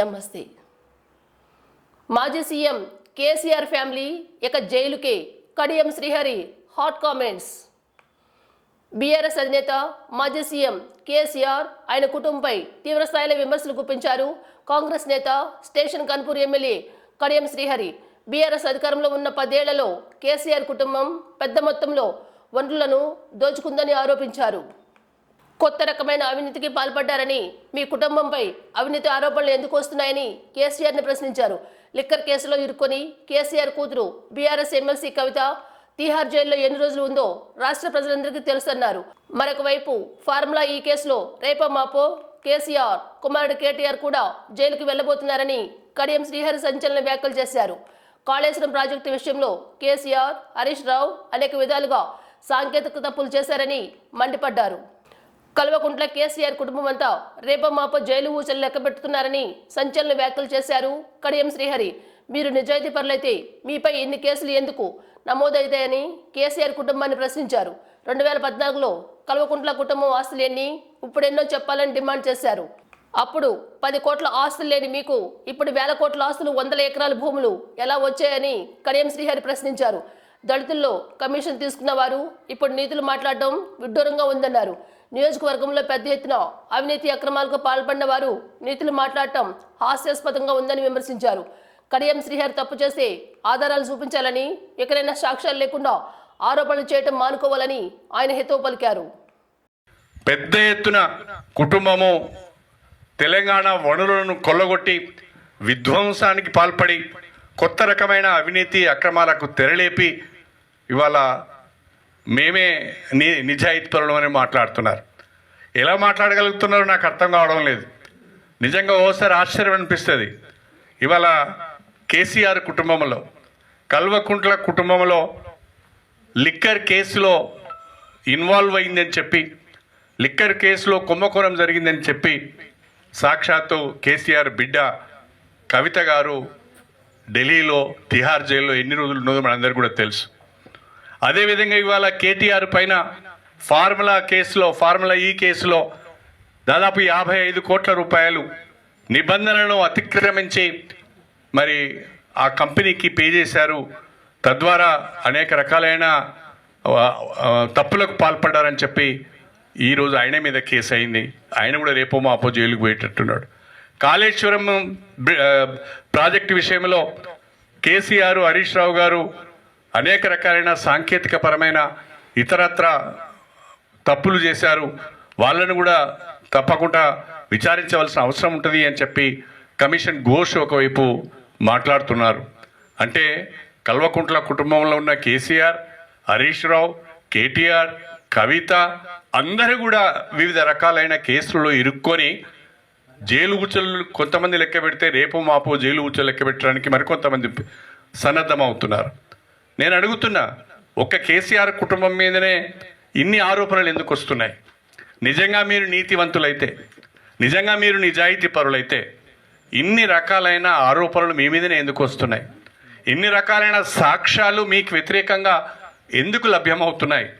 నమస్తే. మాజీ CM KCR family ఇక జైలుకే. Kadiyam Srihari hot comments. బీఆర్ఎస్ అధినేత మాజీ సీఎం కేసీఆర్ ఆయన కుటుంబంపై తీవ్రస్థాయిలో విమర్శలు గుప్పించారు. కాంగ్రెస్ నేత station Ghanpur MLA Kadiyam Srihari BRS అధికారంలో ఉన్న 10 ఏళ్లలో కేసీఆర్ కుటుంబం పెద్ద మొత్తంలో వనరులను దోచుకుందని ఆరోపించారు. కొత్త రకమైన అవినీతికి పాల్పడ్డారని, మీ కుటుంబంపై అవినీతి ఆరోపణలు ఎందుకు వస్తున్నాయని కేసీఆర్ని ప్రశ్నించారు. లిక్కర్ కేసులో ఇరుక్కొని కేసీఆర్ కూతురు బీఆర్ఎస్ ఎమ్మెల్సీ కవిత తీహార్ జైల్లో ఎన్ని రోజులు ఉందో రాష్ట్ర ప్రజలందరికీ తెలుసన్నారు. మరొక వైపు ఫార్ములా ఈ కేసులో రేపో మాపో కేసీఆర్ కుమారుడు కేటీఆర్ కూడా జైలుకు వెళ్లబోతున్నారని కడియం శ్రీహరి సంచలన వ్యాఖ్యలు చేశారు. కాళేశ్వరం ప్రాజెక్టు విషయంలో కేసీఆర్, హరీష్ రావు అనేక విధాలుగా సాంకేతిక తప్పులు చేశారని మండిపడ్డారు. కల్వకుంట్ల కేసీఆర్ కుటుంబం అంతా రేపో మాపో జైలు ఊచలు లెక్కబెట్టుతున్నారని సంచలన వ్యాఖ్యలు చేశారు కడియం శ్రీహరి. మీరు నిజాయితీ పరులైతే మీపై ఎన్ని కేసులు ఎందుకు నమోదవుతాయని కేసీఆర్ కుటుంబాన్ని ప్రశ్నించారు. 2014లో కల్వకుంట్ల కుటుంబం ఆస్తులు ఎన్ని, ఇప్పుడెన్నో చెప్పాలని డిమాండ్ చేశారు. అప్పుడు 10 కోట్ల ఆస్తులు లేని మీకు ఇప్పుడు 1000 కోట్ల ఆస్తులు, 100 ఎకరాల భూములు ఎలా వచ్చాయని కడియం శ్రీహరి ప్రశ్నించారు. దళితుల్లో కమిషన్ తీసుకున్న వారు ఇప్పుడు నీతులు మాట్లాడడం విడ్డూరంగా ఉందన్నారు. నియోజకవర్గంలో పెద్ద ఎత్తున అవినీతి అక్రమాలకు పాల్పడిన వారు నీతులు మాట్లాడటం హాస్యాస్పదంగా ఉందని విమర్శించారు. కడియం శ్రీహరి తప్పు చేస్తే ఆధారాలు చూపించాలని, ఎక్కడైనా సాక్ష్యాలు లేకుండా ఆరోపణలు చేయటం మానుకోవాలని ఆయన హితవు పలికారు. పెద్ద ఎత్తున కుటుంబము తెలంగాణ వనరులను కొల్లగొట్టి విధ్వంసానికి పాల్పడి కొత్త రకమైన అవినీతి అక్రమాలకు తెరలేపి ఇవాళ మేమే నిజాయితీపరులు అని మాట్లాడుతున్నారు. ఎలా మాట్లాడగలుగుతున్నారో నాకు అర్థం కావడం లేదు. నిజంగా ఓసారి ఆశ్చర్యం అనిపిస్తుంది. ఇవాళ కేసీఆర్ కుటుంబంలో, కల్వకుంట్ల కుటుంబంలో లిక్కర్ కేసులో ఇన్వాల్వ్ అయిందని చెప్పి, లిక్కర్ కేసులో కుంభకోణం జరిగిందని చెప్పి సాక్షాత్తు కేసీఆర్ బిడ్డ కవిత గారు ఢిల్లీలో తిహార్ జైల్లో ఎన్ని రోజులు ఉన్నదో మనందరికీ కూడా తెలుసు. అదేవిధంగా ఇవాళ కేటీఆర్ పైన ఫార్ములా ఈ కేసులో దాదాపు 55 కోట్ల రూపాయలు నిబంధనలను అతిక్రమించి మరి ఆ కంపెనీకి పే చేశారు. తద్వారా అనేక రకాలైన తప్పులకు పాల్పడ్డారని చెప్పి ఈరోజు ఆయన మీద కేసు అయింది. ఆయన కూడా రేపో మాపో జైలుకు పోయేటట్టున్నాడు. కాళేశ్వరం ప్రాజెక్టు విషయంలో కేసీఆర్, హరీష్ రావు గారు అనేక రకాలైన సాంకేతిక పరమైన ఇతరత్ర తప్పులు చేశారు. వాళ్ళను కూడా తప్పకుండా విచారించవలసిన అవసరం ఉంటుంది అని చెప్పి కమిషన్ ఘోష్ ఒకవైపు మాట్లాడుతున్నారు. అంటే కల్వకుంట్ల కుటుంబంలో ఉన్న కేసీఆర్, హరీష్ రావు, కేటీఆర్, కవిత అందరూ కూడా వివిధ రకాలైన కేసులలో ఇరుక్కొని జైలు ఊచలు కొంతమంది లెక్క పెడితే రేపు మాపో జైలు ఊచలు లెక్క పెట్టడానికి మరికొంతమంది సన్నద్ధమవుతున్నారు. నేను అడుగుతున్నా, ఒక్క కేసీఆర్ కుటుంబం మీదనే ఇన్ని ఆరోపణలు ఎందుకు వస్తున్నాయి? నిజంగా మీరు నీతివంతులైతే, నిజంగా మీరు నిజాయితీ పరులైతే ఇన్ని రకాలైన ఆరోపణలు మీ మీదనే ఎందుకు వస్తున్నాయి? ఇన్ని రకాలైన సాక్ష్యాలు మీకు వ్యతిరేకంగా ఎందుకు లభ్యమవుతున్నాయి?